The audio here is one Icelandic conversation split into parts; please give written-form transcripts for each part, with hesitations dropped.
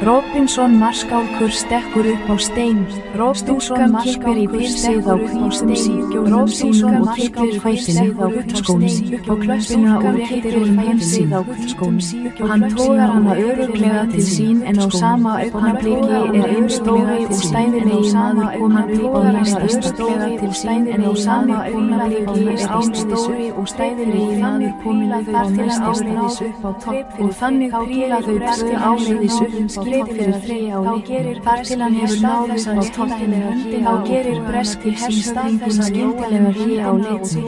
Robinson marskálkur stekkur upp á stein. Stúlkan kippir í pilsið á hvítum síkjólum sínum og kippir fætina á gullskónum og klöppina úr kippir pilsið á gullskónum. Hann togar hana örugglega til sín en á sama augnabliki einn stóri og stæðilegi maður kominn upp á næsta stökklega til sín en á sama augnabliki einn stóri og stæðilegi maður kominn upp á næsta áleiðis upp á topp og þannig príla þau tvö áleiðis upp skip fyrir þreyja á litnum. Þar til hann hefur náð þess á toppinu höndina þá gerir breski hershöfðinginn skyndilega hlé á leið sitt.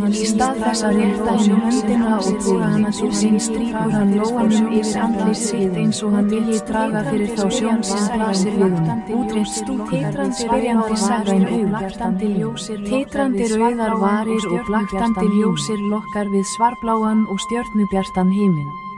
Í stað þess að rétta henni höndina og toga hana til sín strýkur hann lófanum yfir andlit sitt eins og hann vilji draga fyrir þá sjón sem blasir við honum. Útrétt stúlkan, spyrjandi sagræn augu, titrandi rauðar varir og blaktandi ljósir lokkar við svarbláan og stjörnubjartan himinn.